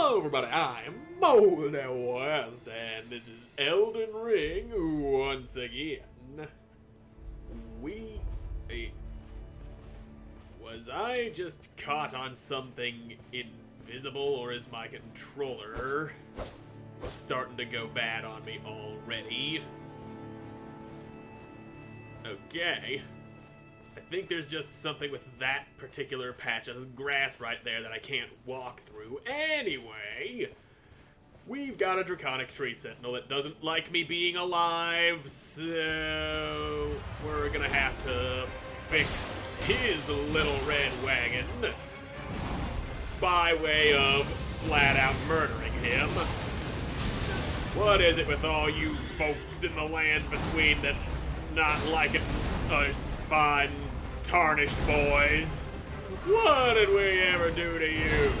Hello everybody, I am Moldy, and this is Elden Ring once again. Was I just caught on something invisible, or is my controller starting to go bad on me already? Okay. I think there's just something with that particular patch of grass right there that I can't walk through. Anyway, we've got a Draconic Tree Sentinel that doesn't like me being alive, so we're gonna have to fix his little red wagon by way of flat out murdering him. What is it with all you folks in the lands between that not liking us fine tarnished boys? What did we ever do to you?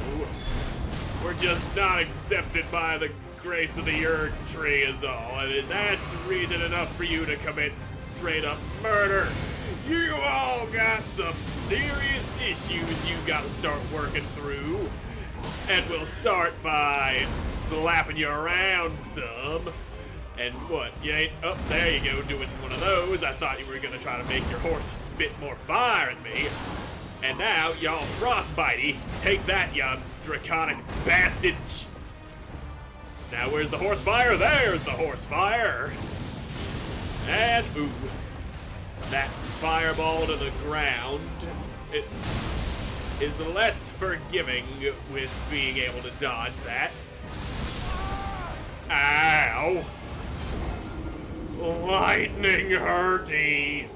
We're just not accepted by the grace of the Erdtree is all, and that's reason enough for you to commit straight up murder. You all got some serious issues you gotta start working through, and we'll start by slapping you around some. And what, you ain't, oh, there you go, doing one of those. I thought you were gonna try to make your horses spit more fire at me. And now, y'all frostbitey, take that, you draconic bastard. Now, where's the horse fire? There's the horse fire. And, ooh, that fireball to the ground. It is less forgiving with being able to dodge that. Ow. Lightning hurty.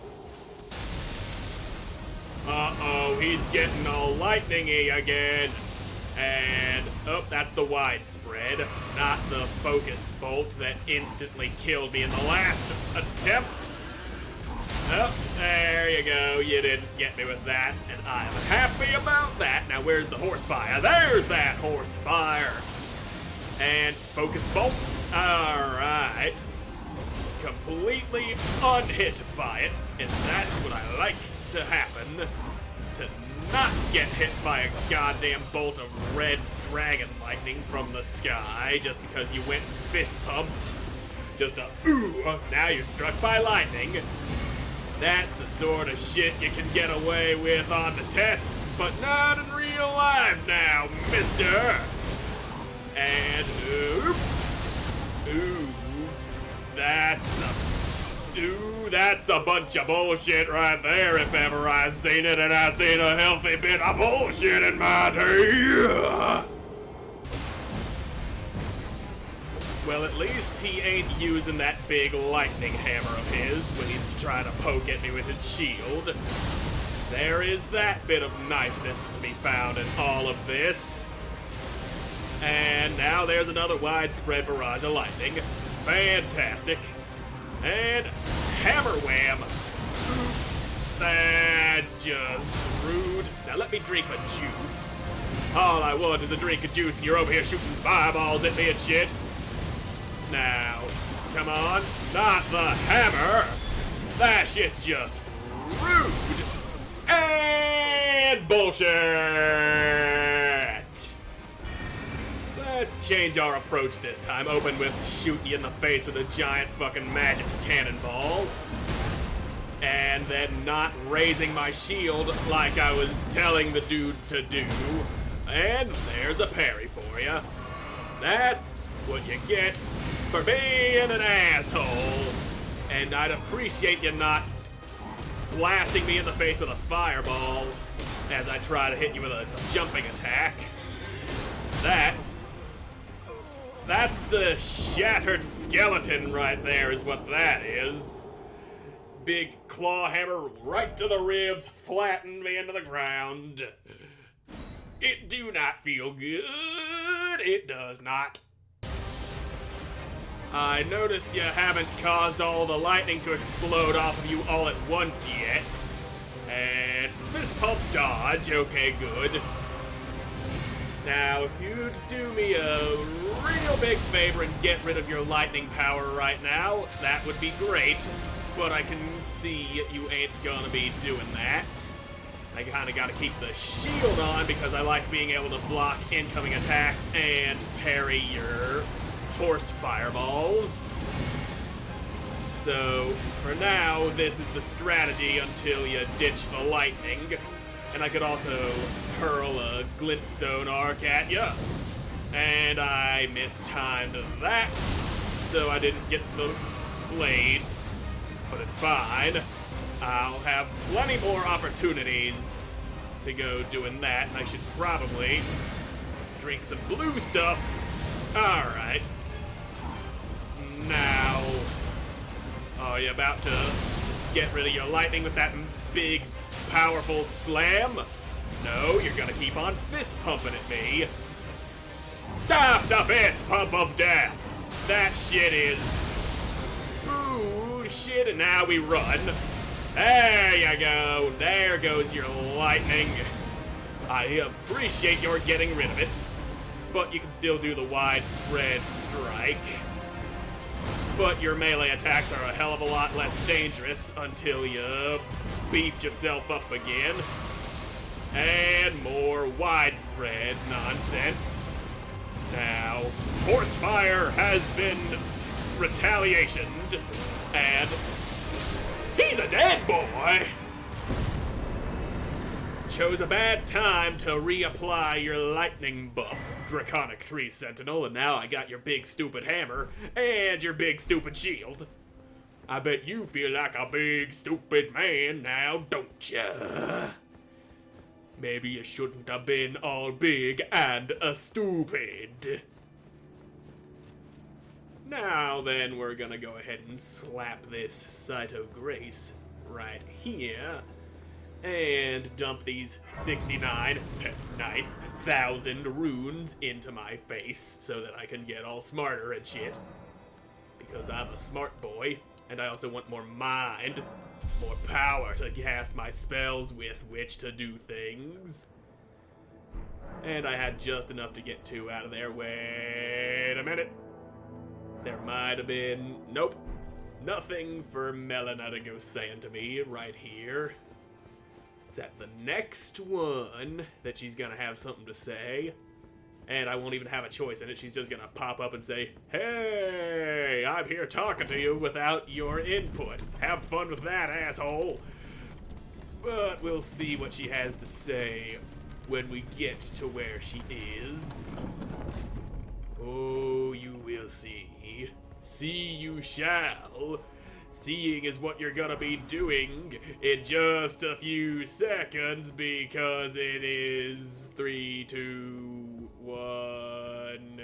Uh-oh, he's getting all lightning-y again. And, oh, that's the widespread, not the focused bolt that instantly killed me in the last attempt. Oh, there you go, you didn't get me with that, and I'm happy about that. Now, where's the horse fire? There's that horse fire. And focus bolt, all right. Completely unhit by it, and that's what I like to happen. To not get hit by a goddamn bolt of red dragon lightning from the sky just because you went fist pumped. Just a ooh, now you're struck by lightning. That's the sort of shit you can get away with on the test, but not in real life now, mister. And ooh. That's a bunch of bullshit right there if ever I seen it, and I seen a healthy bit of bullshit in my day. Well, at least he ain't using that big lightning hammer of his when he's trying to poke at me with his shield. There is that bit of niceness to be found in all of this. And now there's another widespread barrage of lightning. Fantastic. And hammer wham. That's just rude. Now let me drink my juice. All I want is a drink of juice, and you're over here shooting fireballs at me and shit. Now, come on. Not the hammer. That shit's just rude. And bullshit. Let's change our approach this time. Open with shoot you in the face with a giant fucking magic cannonball. And then not raising my shield like I was telling the dude to do. And there's a parry for you. That's what you get for being an asshole. And I'd appreciate you not blasting me in the face with a fireball as I try to hit you with a jumping attack. That's a shattered skeleton right there is what that is. Big claw hammer right to the ribs, flattened me into the ground. It do not feel good. It does not. I noticed you haven't caused all the lightning to explode off of you all at once yet. And fist pump dodge, okay, good. Now, if you'd do me a real big favor and get rid of your lightning power right now, that would be great. But I can see you ain't gonna be doing that. I kind of got to keep the shield on because I like being able to block incoming attacks and parry your horse fireballs. So, for now, this is the strategy until you ditch the lightning. And I could also hurl a glintstone arc at you. And I mistimed that, so I didn't get the blades. But it's fine. I'll have plenty more opportunities to go doing that. I should probably drink some blue stuff. Alright. Now, are you about to get rid of your lightning with that big, powerful slam? No, you're gonna keep on fist pumping at me. Stop the fist pump of death! That shit is bullshit, and now we run. There you go. There goes your lightning. I appreciate your getting rid of it, but you can still do the widespread strike. But your melee attacks are a hell of a lot less dangerous until you beef yourself up again. And more widespread nonsense. Now, Horsefire has been retaliationed, and he's a dead boy! Chose a bad time to reapply your lightning buff, Draconic Tree Sentinel, and now I got your big stupid hammer and your big stupid shield. I bet you feel like a big stupid man now, don't ya? Maybe you shouldn't have been all big and a stupid. Now then, we're gonna go ahead and slap this Site of Grace right here and dump these 69, nice, 1,000 runes into my face so that I can get all smarter and shit. Because I'm a smart boy, and I also want more mind, more power to cast my spells with which to do things. And I had just enough to get 2 out of there. Wait a minute. There might have been... Nope. Nothing for Melina to go saying to me right here. It's at the next one that she's gonna have something to say. And I won't even have a choice in it. She's just gonna pop up and say, "Hey, I'm here talking to you without your input. Have fun with that, asshole." But we'll see what she has to say when we get to where she is. Oh, you will see. See you shall. Seeing is what you're gonna be doing in just a few seconds because it is 3, 2, 1.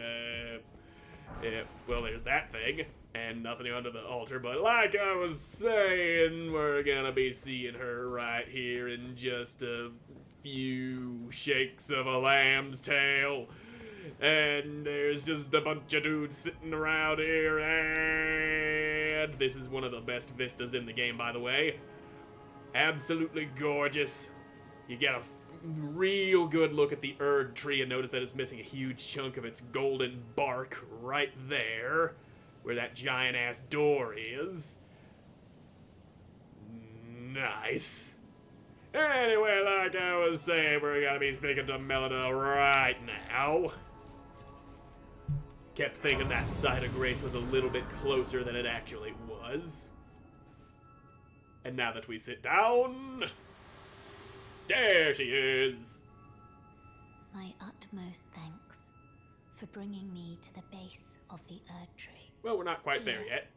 Well, there's that thing, and nothing under the altar, but like I was saying, we're gonna be seeing her right here in just a few shakes of a lamb's tail. And there's just a bunch of dudes sitting around here, and this is one of the best vistas in the game, by the way. Absolutely gorgeous. You get a real good look at the Erdtree and notice that it's missing a huge chunk of its golden bark right there, where that giant-ass door is. Nice. Anyway, like I was saying, we're gonna be speaking to Melina right now. Kept thinking that Site of Grace was a little bit closer than it actually was. And now that we sit down, there she is. My utmost thanks for bringing me to the base of the Erdtree. Well, we're not quite there yet.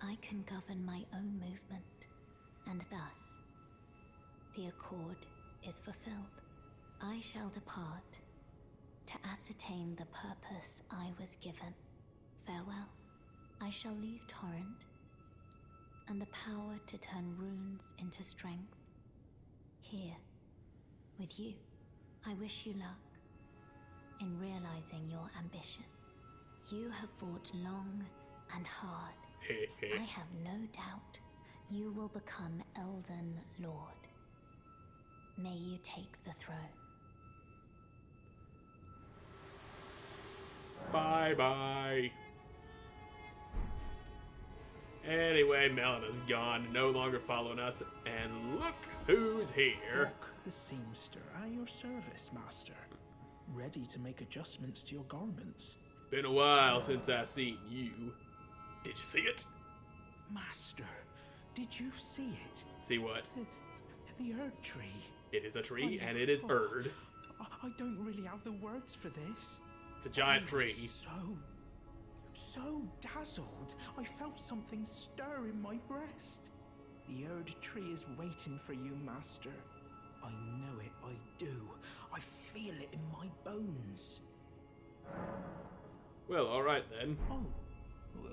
I can govern my own movement, and thus, the accord is fulfilled. I shall depart to ascertain the purpose I was given. Farewell. I shall leave Torrent, and the power to turn runes into strength. Here, with you, I wish you luck in realizing your ambition. You have fought long and hard. I have no doubt you will become Elden Lord. May you take the throne. Bye-bye. Anyway, Melena's gone, no longer following us, and look who's here. Brock the seamster, at your service, master. Ready to make adjustments to your garments. It's been a while since I seen you. Did you see it? Master, did you see it? See what? The Erdtree. It is a tree, and it is Erd. I don't really have the words for this. It's a giant tree. So dazzled, I felt something stir in my breast. The Erdtree is waiting for you, master. I know it, I do. I feel it in my bones. Well, alright then. Oh,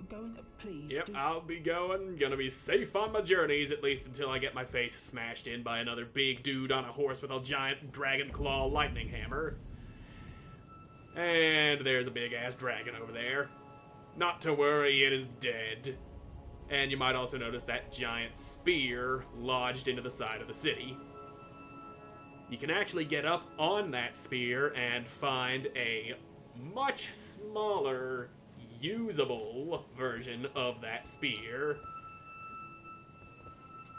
going, please. Yep, I'll be going. Gonna be safe on my journeys, at least until I get my face smashed in by another big dude on a horse with a giant dragon claw lightning hammer. And there's a big-ass dragon over there. Not to worry, it is dead. And you might also notice that giant spear lodged into the side of the city. You can actually get up on that spear and find a much smaller, usable version of that spear.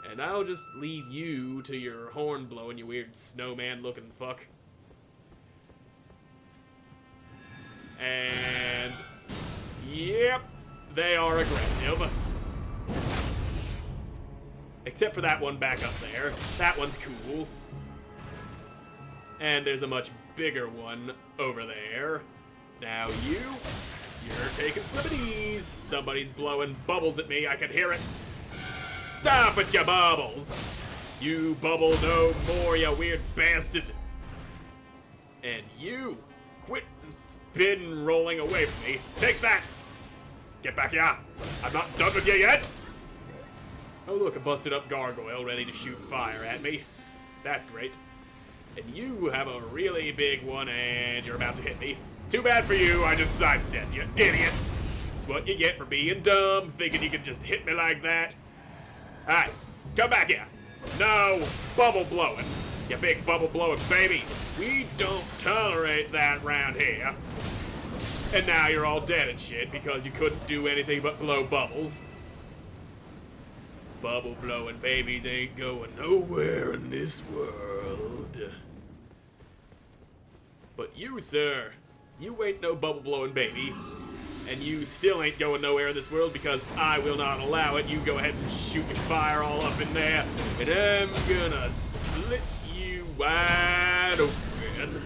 And I'll just leave you to your horn blowing, you weird snowman looking fuck. And yep, they are aggressive. Except for that one back up there. That one's cool. And there's a much bigger one over there. Now you're taking some of these. Somebody's blowing bubbles at me. I can hear it. Stop it, you bubbles. You bubble no more, you weird bastard. And you quit spin rolling away from me. Take that. Get back here. I'm not done with you yet. Oh look, a busted up gargoyle ready to shoot fire at me. That's great. And you have a really big one and you're about to hit me. Too bad for you, I just sidestepped you, idiot. That's what you get for being dumb, thinking you can just hit me like that. Alright, come back here. No bubble blowing, you big bubble blowing baby. We don't tolerate that round here. And now you're all dead and shit because you couldn't do anything but blow bubbles. Bubble blowing babies ain't going nowhere in this world. But you, sir, you ain't no bubble blowing baby. And you still ain't going nowhere in this world because I will not allow it. You go ahead and shoot your fire all up in there. And I'm gonna split you wide open.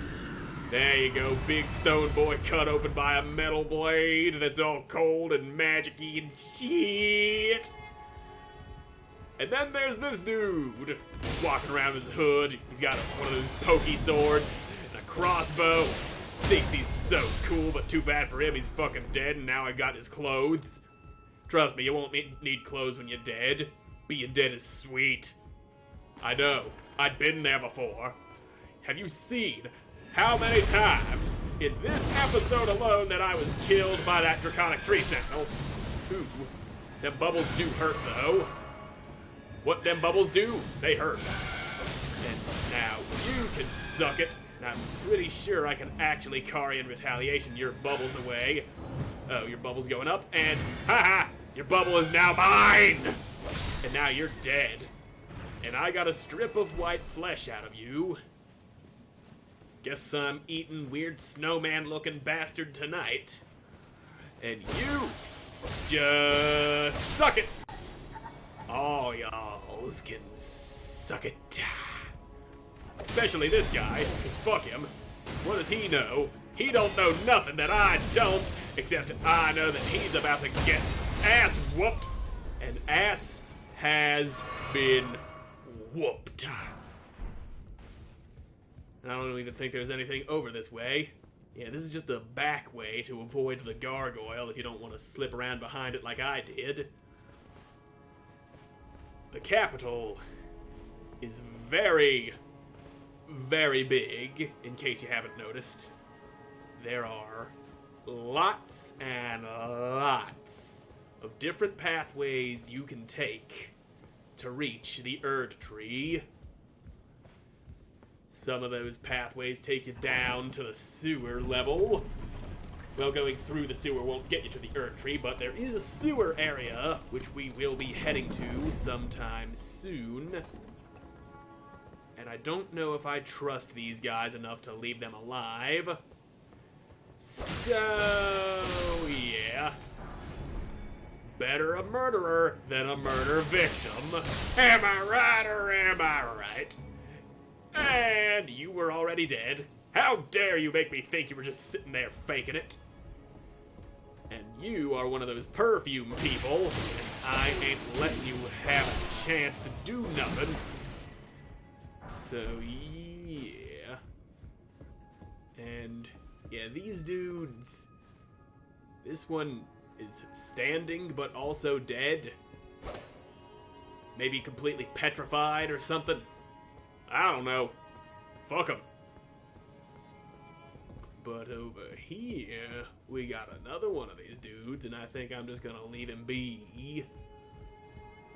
There you go, big stone boy cut open by a metal blade that's all cold and magic-y and shit. And then there's this dude walking around his hood. He's got one of those pokey swords and a crossbow. Thinks he's so cool, but too bad for him. He's fucking dead, and now I got his clothes. Trust me, you won't need clothes when you're dead. Being dead is sweet. I know. I'd been there before. Have you seen how many times in this episode alone that I was killed by that draconic tree sentinel? Ooh, them bubbles do hurt, though. What them bubbles do, they hurt. And now you can suck it, and I'm pretty sure I can actually carry in retaliation your bubbles away. Oh, your bubble's going up, and haha, your bubble is now mine! And now you're dead. And I got a strip of white flesh out of you. Guess I'm eating weird snowman-looking bastard tonight. And you just suck it! All y'alls can suck it. Especially this guy, because fuck him. What does he know? He don't know nothing that I don't, except I know that he's about to get his ass whooped. And ass has been whooped. And I don't even think there's anything over this way. Yeah, this is just a back way to avoid the gargoyle if you don't want to slip around behind it like I did. The capital is very, very big, in case you haven't noticed. There are lots and lots of different pathways you can take to reach the Erdtree. Some of those pathways take you down to the sewer level. Well, going through the sewer won't get you to the Erdtree, but there is a sewer area, which we will be heading to sometime soon. And I don't know if I trust these guys enough to leave them alive. So, yeah. Better a murderer than a murder victim. Am I right or am I right? And you were already dead. How dare you make me think you were just sitting there faking it? And you are one of those perfume people, and I ain't letting you have a chance to do nothing. So, yeah. And, yeah, these dudes... This one is standing, but also dead. Maybe completely petrified or something. I don't know. Fuck 'em. But over here, we got another one of these dudes, and I think I'm just gonna leave him be.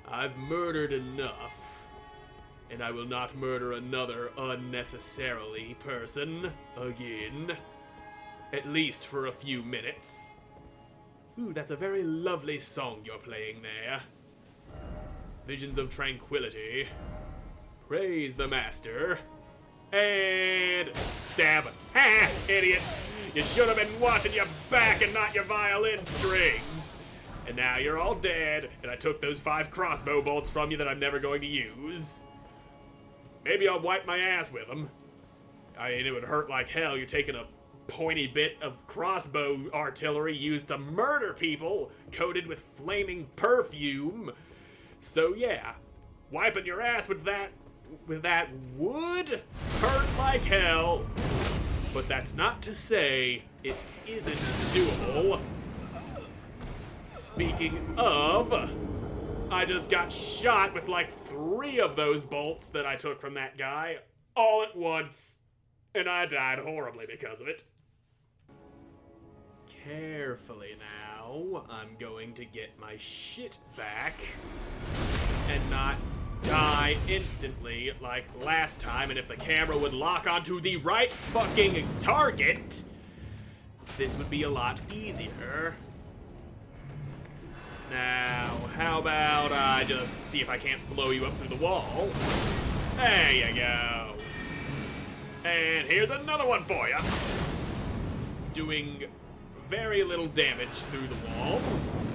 I've murdered enough, and I will not murder another unnecessarily person again. At least for a few minutes. Ooh, that's a very lovely song you're playing there. Visions of Tranquility. Praise the Master. And stab him. Ha! Idiot! You should have been watching your back and not your violin strings. And now you're all dead, and I took those 5 crossbow bolts from you that I'm never going to use. Maybe I'll wipe my ass with them. I mean, it would hurt like hell. You're taking a pointy bit of crossbow artillery used to murder people, coated with flaming perfume. So yeah, wiping your ass with that would hurt like hell. But that's not to say it isn't doable. Speaking of, I just got shot with like 3 of those bolts that I took from that guy all at once, and I died horribly because of it. Carefully now, I'm going to get my shit back and not die instantly like last time, and if the camera would lock onto the right fucking target, this would be a lot easier. Now, how about I just see if I can't blow you up through the wall? There you go. And here's another one for you. Doing very little damage through the walls.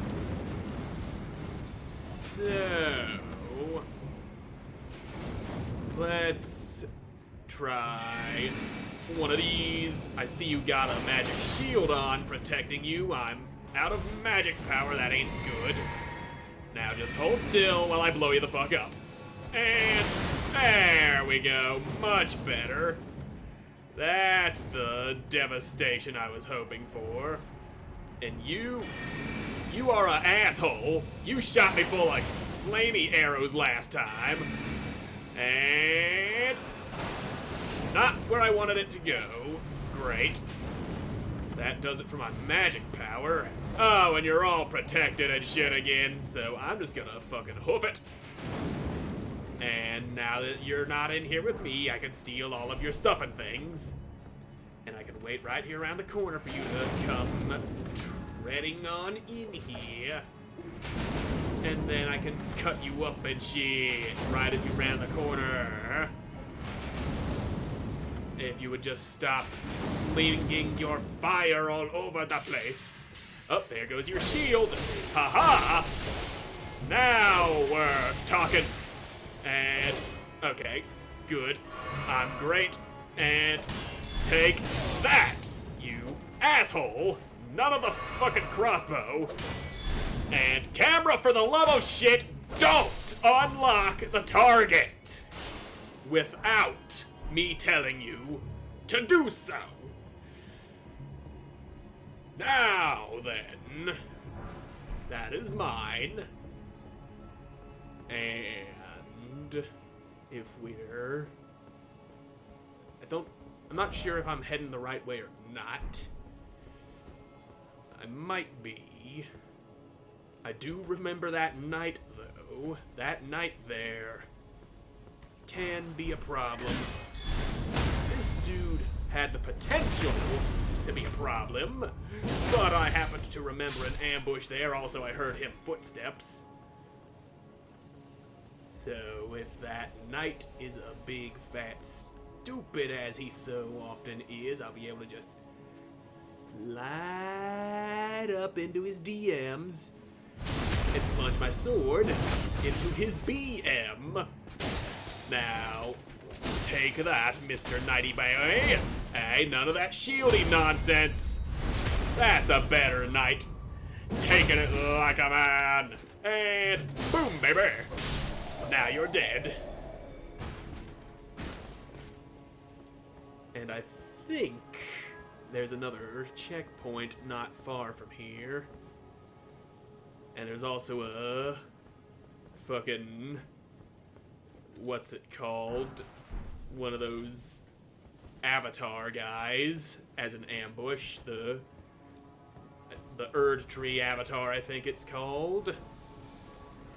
So, let's try one of these. I see you got a magic shield on protecting you. I'm out of magic power, that ain't good. Now just hold still while I blow you the fuck up. And there we go, much better. That's the devastation I was hoping for. And you are an asshole. You shot me full of flamey arrows last time. And not where I wanted it to go. Great. That does it for my magic power. Oh, and you're all protected and shit again, so I'm just gonna fucking hoof it. And now that you're not in here with me, I can steal all of your stuff and things. And I can wait right here around the corner for you to come treading on in here. And then I can cut you up and shit right as you round the corner. If you would just stop flinging your fire all over the place. Oh, there goes your shield. Ha-ha! Now we're talking. And, okay, good. I'm great. And take that, you asshole. None of the fucking crossbow. And camera, for the love of shit, don't unlock the target without me telling you to do so. Now then, that is mine. And if we're... I'm not sure if I'm heading the right way or not. I might be. I do remember that night, though. That night there can be a problem. This dude had the potential to be a problem, but I happened to remember an ambush there. Also, I heard him footsteps. So, with that, Knight is a big, fat, stupid as he so often is, I'll be able to just slide up into his DMs and plunge my sword into his BM. Now, take that, Mr. Knighty Boy. Hey, none of that shieldy nonsense. That's a better Knight. Taking it like a man. And boom, baby. Now you're dead. And I think there's another checkpoint not far from here. And there's also a fucking, what's it called? One of those avatar guys as an ambush. The Erdtree avatar, I think it's called.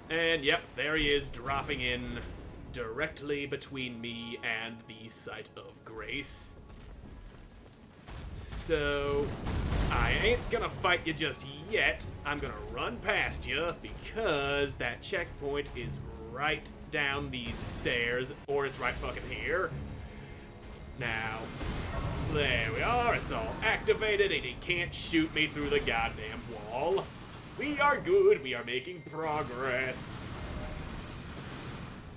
And yep, there he is, dropping in directly between me and the site of grace. So, I ain't gonna fight you just yet. I'm gonna run past you because that checkpoint is right down these stairs, or it's right fucking here. Now, there we are, it's all activated and he can't shoot me through the goddamn wall. We are good, we are making progress.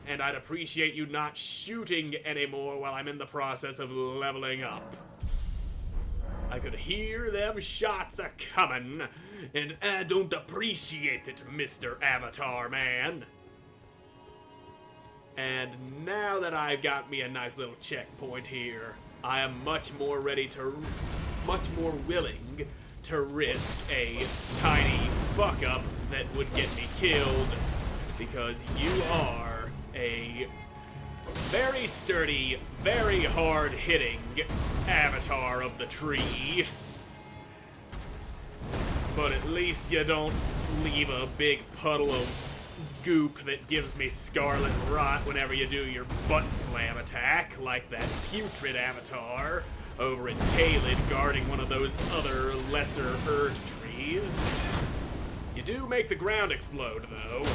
And I'd appreciate you not shooting anymore while I'm in the process of leveling up. I could hear them shots a-coming, and I don't appreciate it, Mr. Avatar Man. And now that I've got me a nice little checkpoint here, I am much more willing to risk a tiny fuck-up that would get me killed, because you are a very sturdy, very hard-hitting avatar of the tree. But at least you don't leave a big puddle of goop that gives me scarlet rot whenever you do your butt slam attack, like that putrid avatar over at Caelid guarding one of those other lesser Erdtrees. You do make the ground explode, though.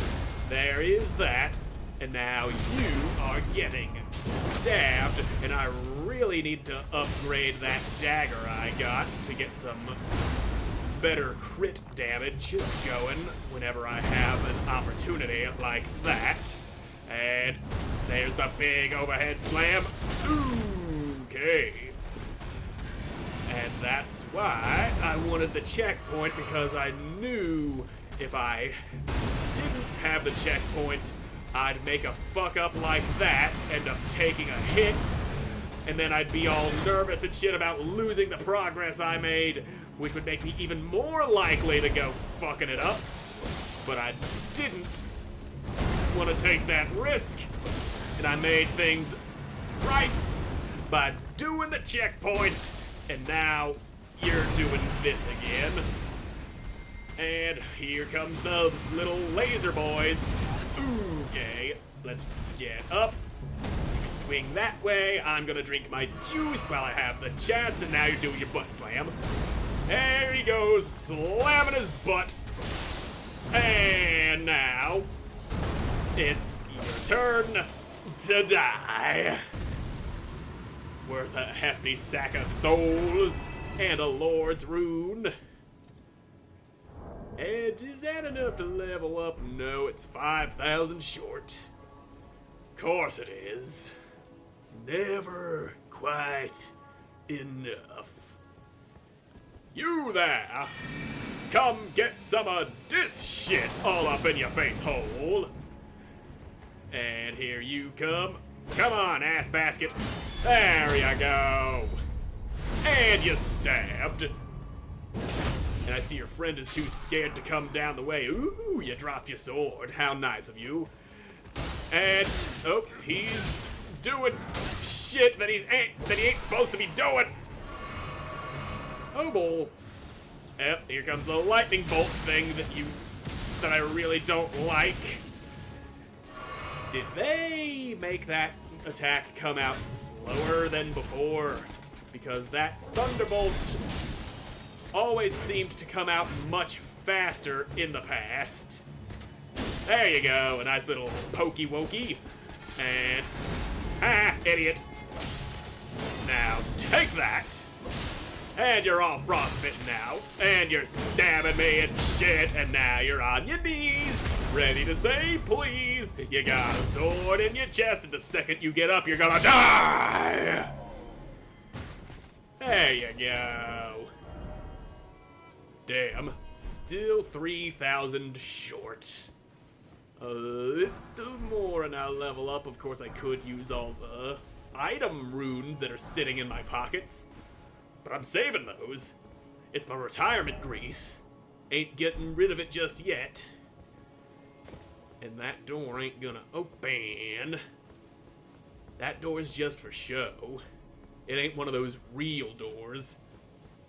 There is that. And now you are getting stabbed, and I really need to upgrade that dagger I got to get some better crit damage going whenever I have an opportunity like that. And there's the big overhead slam. Okay. And that's why I wanted the checkpoint, because I knew if I didn't have the checkpoint, I'd make a fuck up like that, end up taking a hit, and then I'd be all nervous and shit about losing the progress I made, which would make me even more likely to go fucking it up. But I didn't want to take that risk, and I made things right by doing the checkpoint, and now you're doing this again. And here comes the little laser boys. Okay, let's get up. You swing that way. I'm gonna drink my juice while I have the chance, and now you're doing your butt slam. There he goes, slamming his butt. And now, it's your turn to die. Worth a hefty sack of souls and a Lord's rune. And is that enough to level up? No, it's 5,000 short. Course it is. Never quite enough. You there! Come get some of this shit all up in your face hole. And here you come. Come on, ass basket. There you go. And you stabbed. And I see your friend is too scared to come down the way. Ooh, you dropped your sword. How nice of you. And, oh, he's doing shit that he ain't supposed to be doing. Oh, boy. Yep, here comes the lightning bolt thing that I really don't like. Did they make that attack come out slower than before? Because that thunderbolt always seemed to come out much faster in the past. There you go, a nice little pokey wokey. And, idiot. Now, take that. And you're all frostbitten now. And you're stabbing me and shit. And now you're on your knees, ready to say please. You got a sword in your chest, and the second you get up, you're gonna die. There you go. Damn. Still 3,000 short. A little more and I'll level up. Of course, I could use all the item runes that are sitting in my pockets. But I'm saving those. It's my retirement grease. Ain't getting rid of it just yet. And that door ain't gonna open. That door's just for show. It ain't one of those real doors.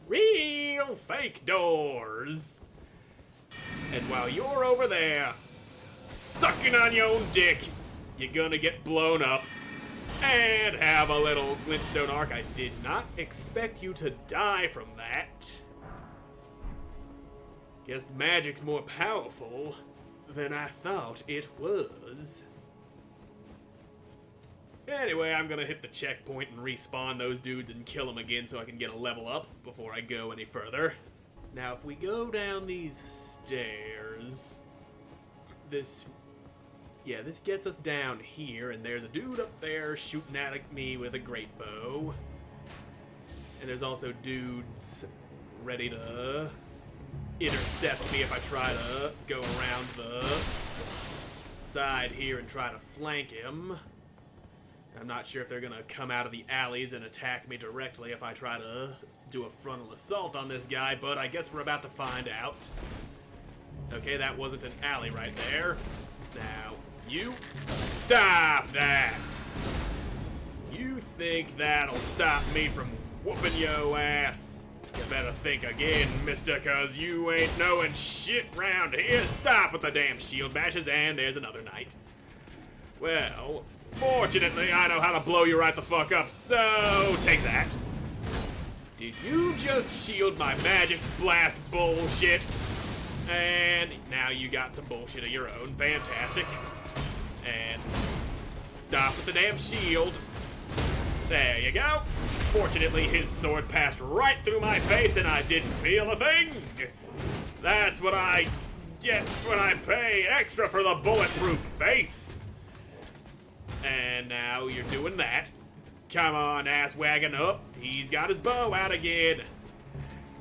Real fake doors. And while you're over there, sucking on your own dick, you're gonna get blown up and have a little glintstone arc. I did not expect you to die from that. Guess the magic's more powerful than I thought it was. Anyway, I'm gonna hit the checkpoint and respawn those dudes and kill them again so I can get a level up before I go any further. Now, if we go down these stairs, this gets us down here, and there's a dude up there shooting at me with a great bow. And there's also dudes ready to intercept me if I try to go around the side here and try to flank him. I'm not sure if they're gonna come out of the alleys and attack me directly if I try to do a frontal assault on this guy, but I guess we're about to find out. Okay, that wasn't an alley right there. Now, you stop that! You think that'll stop me from whooping your ass? You better think again, mister, cause you ain't knowing shit round here. Stop with the damn shield bashes, and there's another knight. Well, fortunately, I know how to blow you right the fuck up, so take that. Did you just shield my magic blast bullshit? And now you got some bullshit of your own. Fantastic. And stop with the damn shield. There you go. Fortunately, his sword passed right through my face and I didn't feel a thing. That's what I get when I pay extra for the bulletproof face. And now you're doing that. Come on, ass wagging up. He's got his bow out again.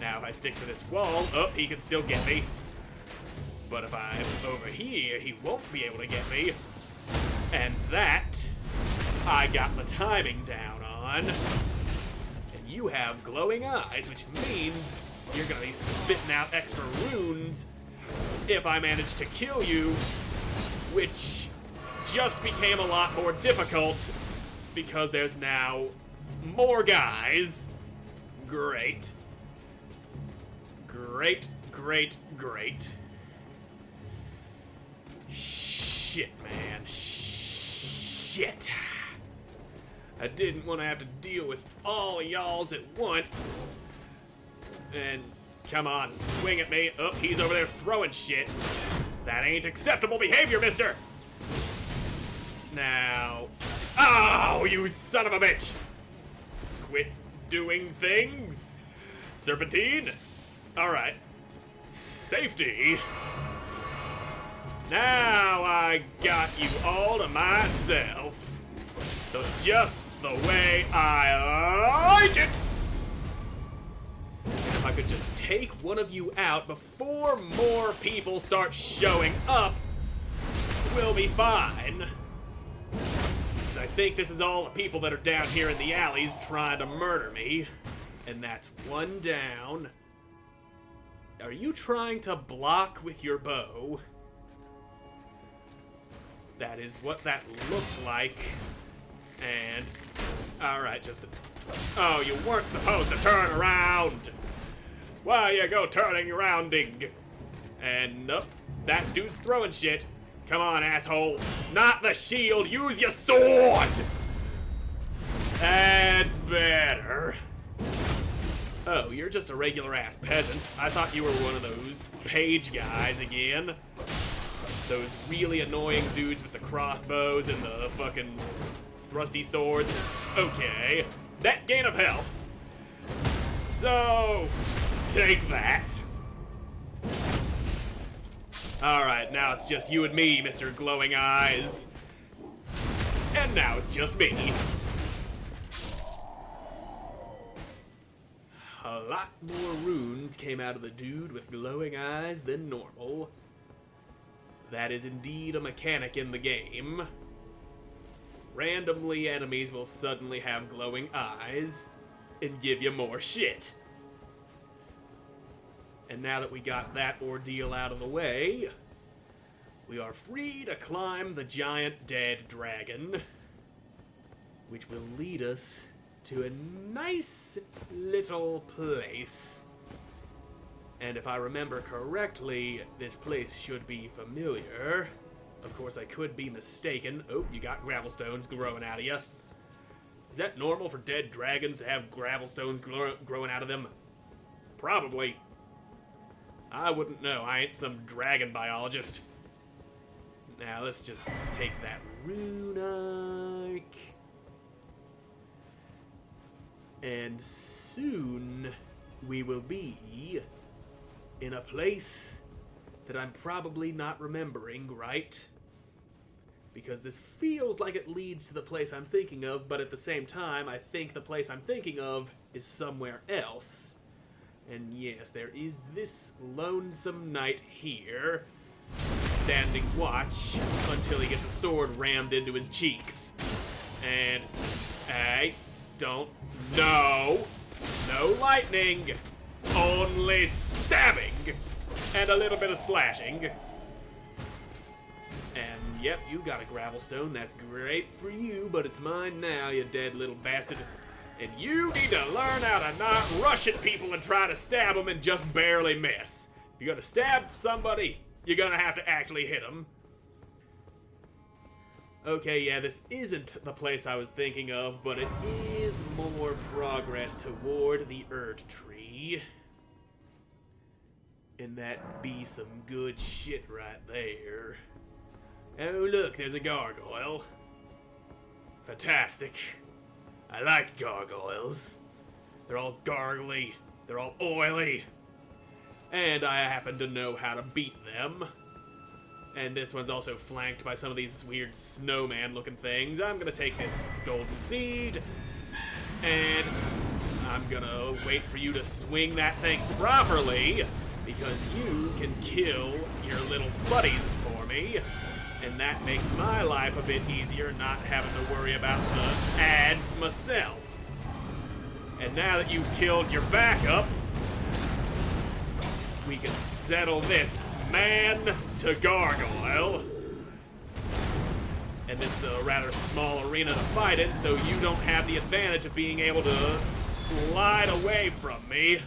Now if I stick to this wall, he can still get me. But if I'm over here, he won't be able to get me. And that, I got the timing down on. And you have glowing eyes, which means you're gonna be spitting out extra runes if I manage to kill you, which just became a lot more difficult because there's now more guys. Great. Great, great, great. Shit, man. Shit. I didn't want to have to deal with all y'alls at once. And come on, swing at me. Oh, he's over there throwing shit. That ain't acceptable behavior, mister. Now. Oh, you son of a bitch. Quit doing things. Serpentine. All-right. Safety. Now I got you all to myself. So just the way I like it. And if I could just take one of you out before more people start showing up, we'll be fine. 'Cause I think this is all the people that are down here in the alleys trying to murder me. And that's one down. Are you trying to block with your bow? That is what that looked like. And, alright, oh, you weren't supposed to turn around. Why you go turning arounding? And, nope, that dude's throwing shit. Come on, asshole. Not the shield, use your sword! That's better. Oh, you're just a regular-ass peasant. I thought you were one of those page guys again. Those really annoying dudes with the crossbows and the fucking thrusty swords. Okay. Net gain of health. So, take that. Alright, now it's just you and me, Mr. Glowing Eyes. And now it's just me. A lot more runes came out of the dude with glowing eyes than normal. That is indeed a mechanic in the game. Randomly, enemies will suddenly have glowing eyes and give you more shit. And now that we got that ordeal out of the way, we are free to climb the giant dead dragon, which will lead us to a nice little place. And if I remember correctly, this place should be familiar. Of course, I could be mistaken. Oh, you got gravel stones growing out of you. Is that normal for dead dragons to have gravel stones growing out of them? Probably. I wouldn't know. I ain't some dragon biologist. Now, let's just take that rune-arc. And soon, we will be in a place that I'm probably not remembering, right? Because this feels like it leads to the place I'm thinking of, but at the same time, I think the place I'm thinking of is somewhere else. And yes, there is this lonesome knight here, standing watch until he gets a sword rammed into his cheeks. And, hey, don't, no lightning, only stabbing, and a little bit of slashing. And yep, you got a gravel stone, that's great for you, but it's mine now, you dead little bastard. And you need to learn how to not rush at people and try to stab them and just barely miss. If you're gonna stab somebody, you're gonna have to actually hit them. Okay, yeah, this isn't the place I was thinking of, but it is more progress toward the Erdtree. And that be some good shit right there. Oh, look, there's a gargoyle. Fantastic. I like gargoyles. They're all gargly, they're all oily, and I happen to know how to beat them. And this one's also flanked by some of these weird snowman-looking things. I'm gonna take this golden seed, and I'm gonna wait for you to swing that thing properly, because you can kill your little buddies for me. And that makes my life a bit easier, not having to worry about the ads myself. And now that you've killed your backup, we can settle this man to gargoyle. And this is a rather small arena to fight in, so you don't have the advantage of being able to slide away from me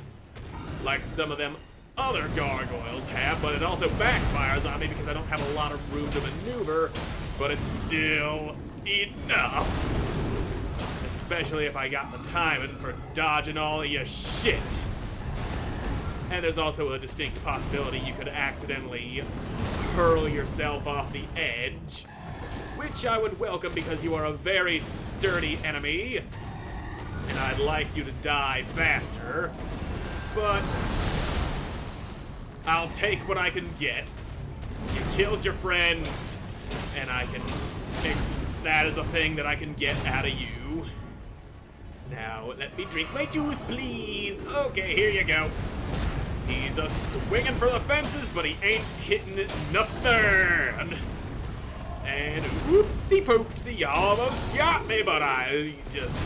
like some of them other gargoyles have, but it also backfires on me because I don't have a lot of room to maneuver, but it's still enough. Especially if I got the timing for dodging all of your shit. And there's also a distinct possibility you could accidentally hurl yourself off the edge, which I would welcome because you are a very sturdy enemy, and I'd like you to die faster, but I'll take what I can get. You killed your friends, and I can take that as a thing that I can get out of you. Now, let me drink my juice, please. Okay, here you go. He's a swinging for the fences, but he ain't hitting nothing. And whoopsie poopsie, you almost got me, but I just,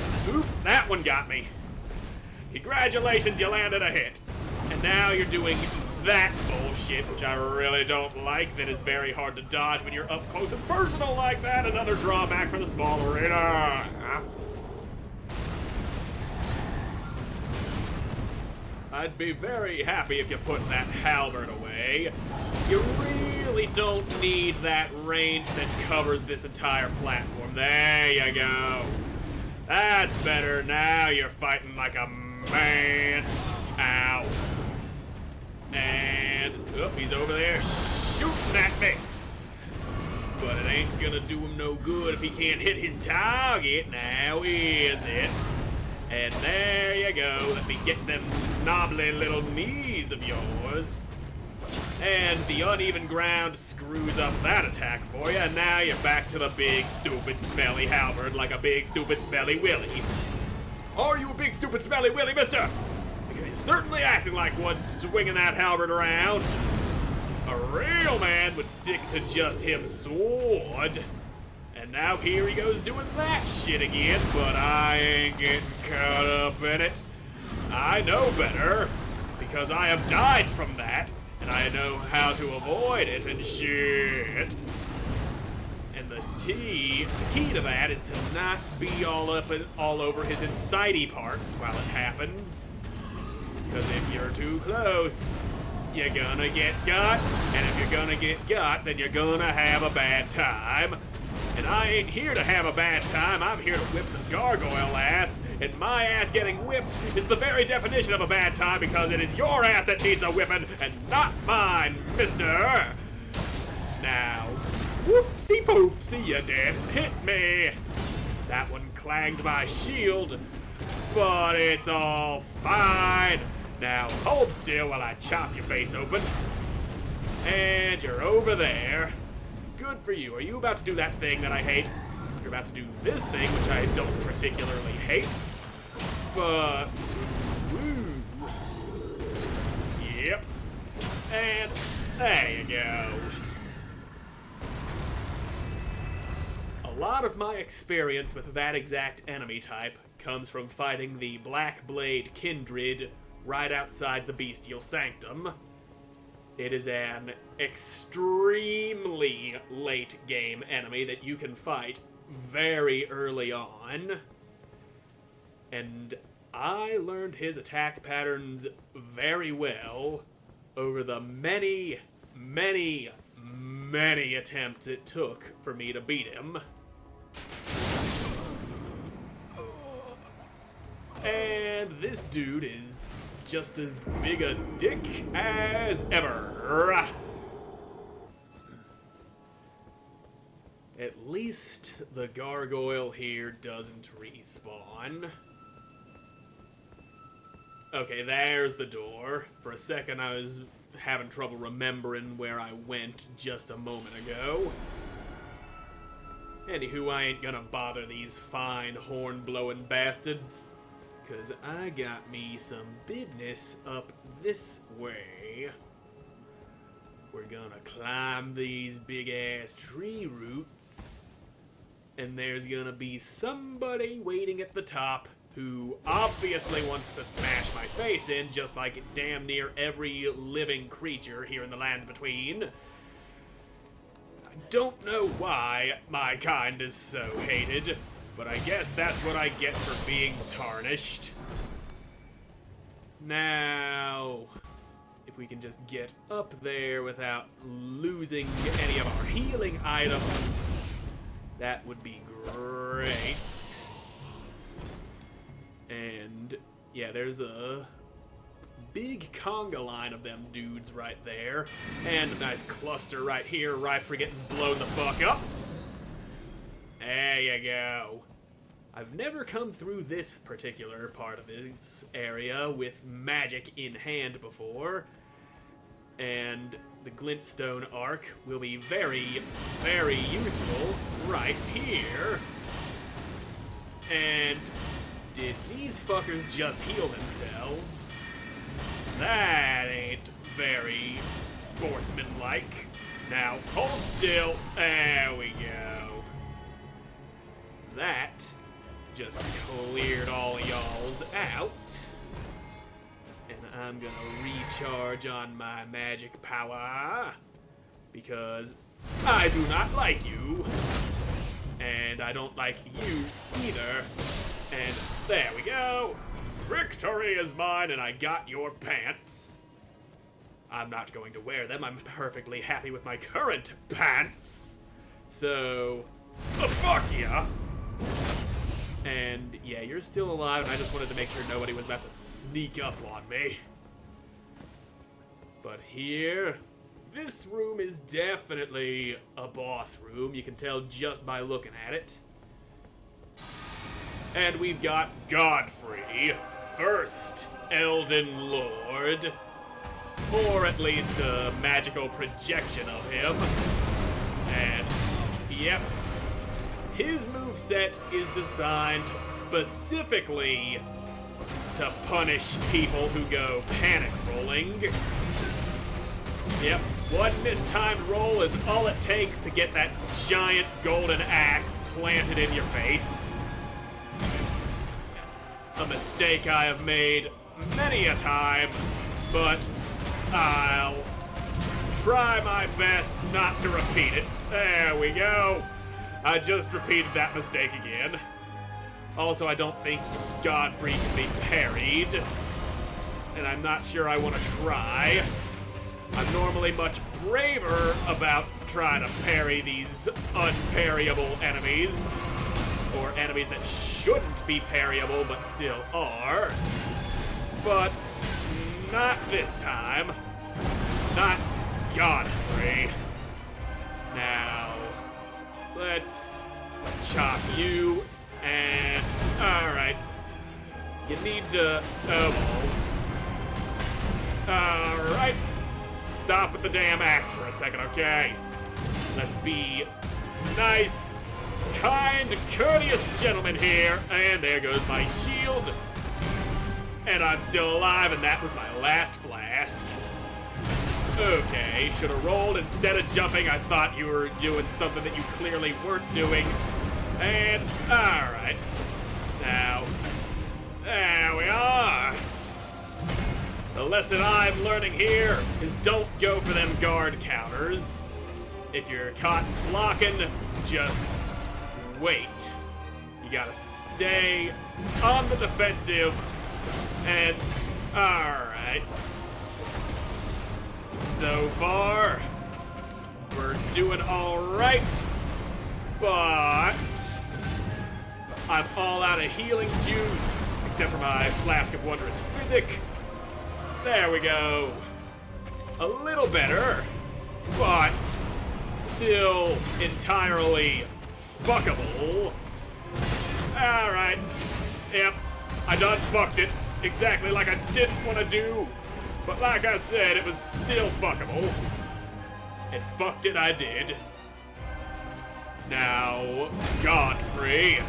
that one got me. Congratulations, you landed a hit. And now you're doing that bullshit, which I really don't like, that is very hard to dodge when you're up close and personal like that. Another drawback for the small arena. I'd be very happy if you put that halberd away. You really don't need that range that covers this entire platform. There you go. That's better. Now you're fighting like a man. Ow. And, oh, he's over there shooting at me. But it ain't gonna do him no good if he can't hit his target. Now is it? And there you go. Let me get them knobbly little knees of yours. And the uneven ground screws up that attack for you. And now you're back to the big, stupid, smelly halberd like a big, stupid, smelly willy. Are you a big, stupid, smelly willy, mister? Because you're certainly acting like one swinging that halberd around. A real man would stick to just him sword. And now here he goes doing that shit again, but I ain't getting caught up in it. I know better, because I have died from that, and I know how to avoid it and shit. And the key to that is to not be all over his insidey parts while it happens. Because if you're too close, you're gonna get got, and if you're gonna get got, then you're gonna have a bad time. And I ain't here to have a bad time, I'm here to whip some gargoyle ass, and my ass getting whipped is the very definition of a bad time because it is your ass that needs a whipping, and not mine, mister. Now, whoopsie poopsie, you did hit me. That one clanged my shield, but it's all fine. Now, hold still while I chop your face open. And you're over there. Good for you. Are you about to do that thing that I hate? You're about to do this thing, which I don't particularly hate. But, woo. Yep. And there you go. A lot of my experience with that exact enemy type comes from fighting the Black Blade Kindred right outside the Bestial Sanctum. It is an extremely late game enemy that you can fight very early on. And I learned his attack patterns very well over the many, many, many attempts it took for me to beat him. And this dude is just as big a dick as ever. At least the gargoyle here doesn't respawn. Okay, there's the door. For a second I was having trouble remembering where I went just a moment ago. Anywho, I ain't gonna bother these fine horn-blowing bastards. 'Cause I got me some business up this way. We're gonna climb these big-ass tree roots. And there's gonna be somebody waiting at the top who obviously wants to smash my face in, just like damn near every living creature here in the lands between. I don't know why my kind is so hated. But I guess that's what I get for being tarnished. Now, if we can just get up there without losing any of our healing items, that would be great. And, yeah, there's a big conga line of them dudes right there. And a nice cluster right here, right for getting blown the fuck up. There you go. I've never come through this particular part of this area with magic in hand before. And the glintstone arc will be very, very useful right here. And did these fuckers just heal themselves? That ain't very sportsmanlike. Now, hold still. There we go. That just cleared all y'all's out. And I'm gonna recharge on my magic power. Because I do not like you. And I don't like you either. And there we go. Victory is mine and I got your pants. I'm not going to wear them. I'm perfectly happy with my current pants. So, fuck ya. And yeah, you're still alive, and I just wanted to make sure nobody was about to sneak up on me. But here, this room is definitely a boss room. You can tell just by looking at it. And we've got Godfrey, first Elden Lord, or at least a magical projection of him. And, yep, his moveset is designed specifically to punish people who go panic rolling. Yep, one mistimed roll is all it takes to get that giant golden axe planted in your face. A mistake I have made many a time, but I'll try my best not to repeat it. There we go. I just repeated that mistake again. Also, I don't think Godfrey can be parried, and I'm not sure I want to try. I'm normally much braver about trying to parry these unparryable enemies, or enemies that shouldn't be parryable but still are. But not this time. Not Godfrey. Now, let's chop you, and alright. You need elbows. Alright. Stop with the damn axe for a second, okay? Let's be nice, kind, courteous gentlemen here. And there goes my shield. And I'm still alive, and that was my last flask. Okay, should have rolled instead of jumping. I thought you were doing something that you clearly weren't doing. And, alright. Now, there we are. The lesson I'm learning here is don't go for them guard counters. If you're caught blocking, just wait. You gotta stay on the defensive. And, alright. So far, we're doing alright. But I'm all out of healing juice, except for my flask of wondrous physic. There we go. A little better, but still entirely fuckable. Alright. Yep, I done fucked it. Exactly like I didn't want to do. But like I said, it was still fuckable. And fucked it I did. Now, Godfrey.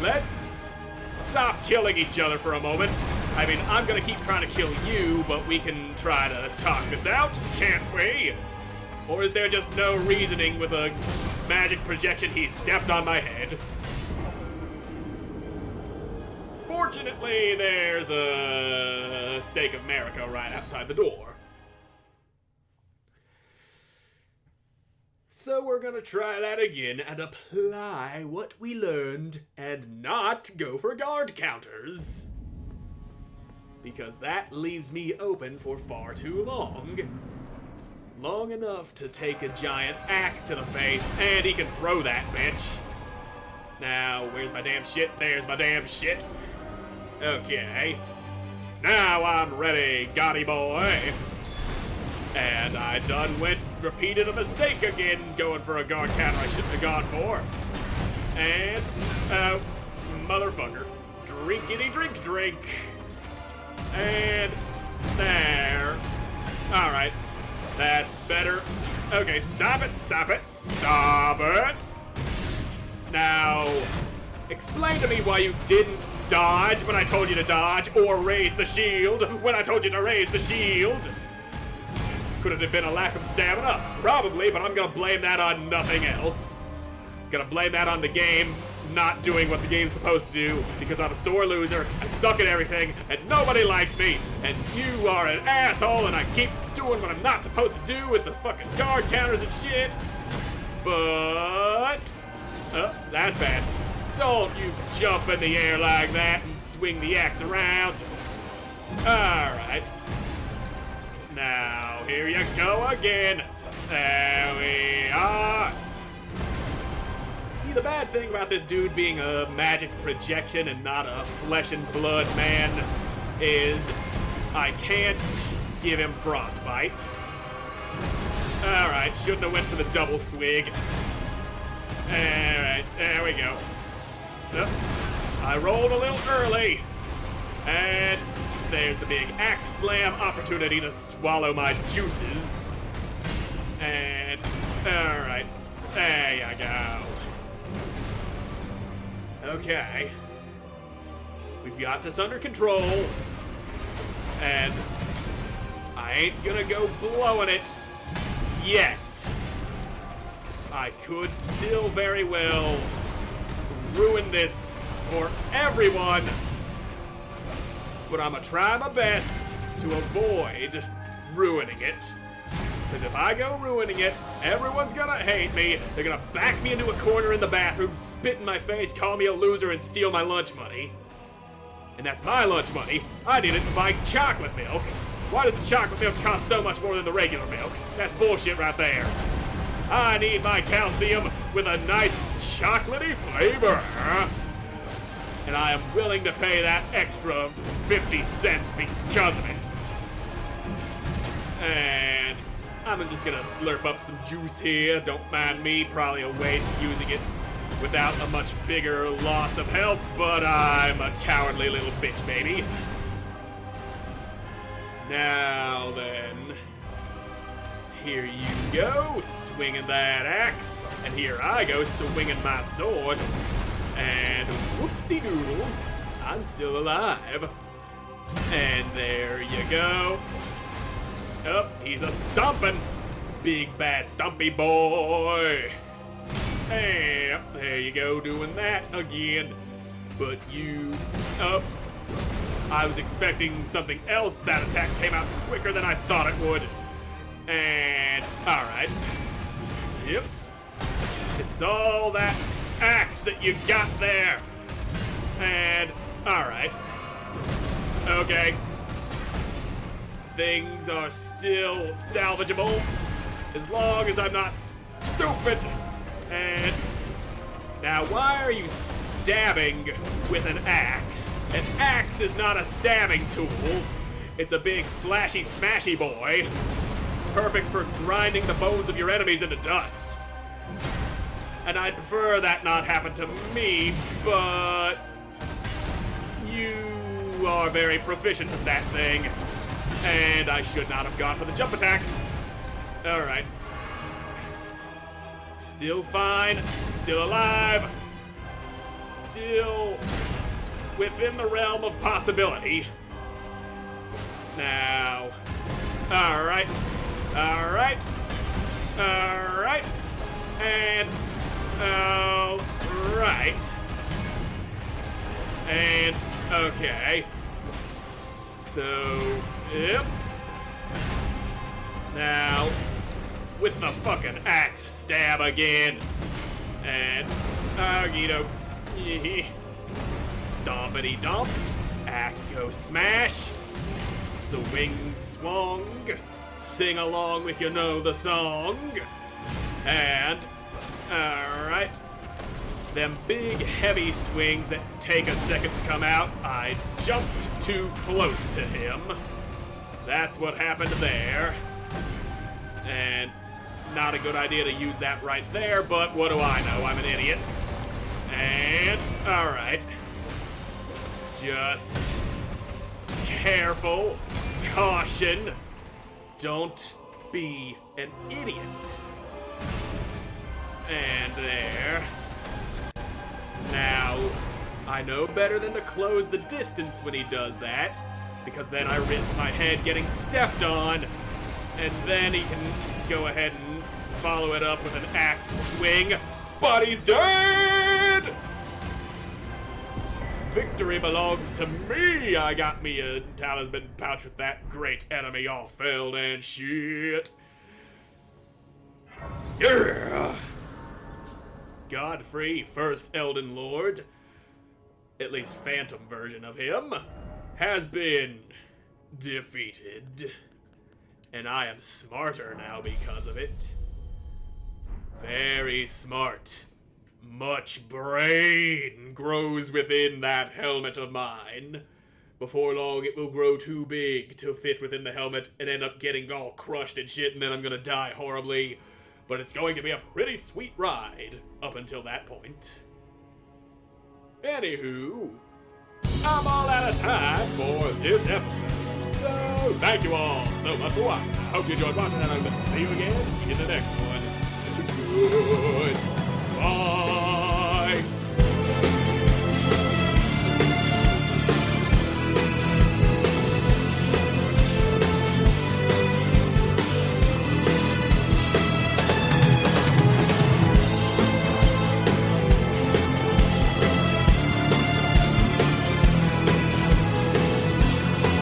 Let's stop killing each other for a moment. I mean, I'm gonna keep trying to kill you, but we can try to talk this out, can't we? Or is there just no reasoning with a magic projection he stepped on my head? Fortunately, there's a stake of America right outside the door. So we're gonna try that again and apply what we learned and not go for guard counters. Because that leaves me open for far too long. Long enough to take a giant axe to the face, and he can throw that bitch. Now, where's my damn shit? There's my damn shit. Okay. Now I'm ready, Gotti boy. And I done repeated a mistake again, going for a guard counter I shouldn't have gone for. And, motherfucker. Drinkity drink. And there. Alright. That's better. Okay, stop it. Now, explain to me why you didn't dodge when I told you to dodge, or raise the shield when I told you to raise the shield. Could it have been a lack of stamina? Probably, but I'm gonna blame that on nothing else. Gonna blame that on the game not doing what the game's supposed to do, because I'm a sore loser, I suck at everything, and nobody likes me, and you are an asshole, and I keep doing what I'm not supposed to do with the fucking guard counters and shit. But, that's bad. Don't you jump in the air like that and swing the axe around. Alright. Now, here you go again. There we are. See, the bad thing about this dude being a magic projection and not a flesh and blood man is I can't give him frostbite. Alright, shouldn't have went for the double swig. Alright, there we go. I rolled a little early. And there's the big axe slam opportunity to swallow my juices. And, alright, there you go. Okay. We've got this under control. And I ain't gonna go blowing it yet. I could still very well ruin this for everyone, but I'm gonna try my best to avoid ruining it. Because if I go ruining it, everyone's gonna hate me. They're gonna back me into a corner in the bathroom, spit in my face, call me a loser, and steal my lunch money. And that's my lunch money. I need it to buy chocolate milk. Why does the chocolate milk cost so much more than the regular milk? That's bullshit right there. I need my calcium with a nice chocolatey flavor. And I am willing to pay that extra 50 cents because of it. And I'm just gonna slurp up some juice here. Don't mind me, probably a waste using it without a much bigger loss of health, but I'm a cowardly little bitch, baby. Now then, here you go, swinging that axe, and here I go, swinging my sword, and whoopsie doodles, I'm still alive. And there you go. Oh, he's a stomping, big bad stumpy boy. Hey, there you go, doing that again. But you, I was expecting something else. That attack came out quicker than I thought it would. And, alright. Yep. It's all that axe that you got there. And, alright. Okay. Things are still salvageable as long as I'm not stupid. And now, why are you stabbing with an axe? An axe is not a stabbing tool. It's a big slashy smashy boy. Perfect for grinding the bones of your enemies into dust. And I'd prefer that not happen to me, but you are very proficient at that thing. And I should not have gone for the jump attack. Alright. Still fine. Still alive. Still within the realm of possibility. Now. Alright. Alright. Alright. And. Alright. And. Okay. So. Yep. Now, with the fucking axe stab again. And, Agito. Stompity dump. Axe go smash. Swing swung. Sing along if you know the song. And, alright. Them big heavy swings that take a second to come out. I jumped too close to him. That's what happened there. And not a good idea to use that right there, but what do I know? I'm an idiot. And, alright. Just careful. Caution. Don't be an idiot. And there. Now, I know better than to close the distance when he does that, because then I risk my head getting stepped on, and then he can go ahead and follow it up with an axe swing, but he's dead! Victory belongs to me! I got me a talisman pouch with that great enemy all filled and shit. Yeah! Godfrey, first Elden Lord, at least phantom version of him, has been defeated. And I am smarter now because of it. Very smart, much brain grows within that helmet of mine. Before long, it will grow too big to fit within the helmet and end up getting all crushed and shit, and then I'm gonna die horribly. But it's going to be a pretty sweet ride up until that point. Anywho, I'm all out of time for this episode, so thank you all so much for watching. I hope you enjoyed watching, and I'm going to see you again in the next one. Goodbye.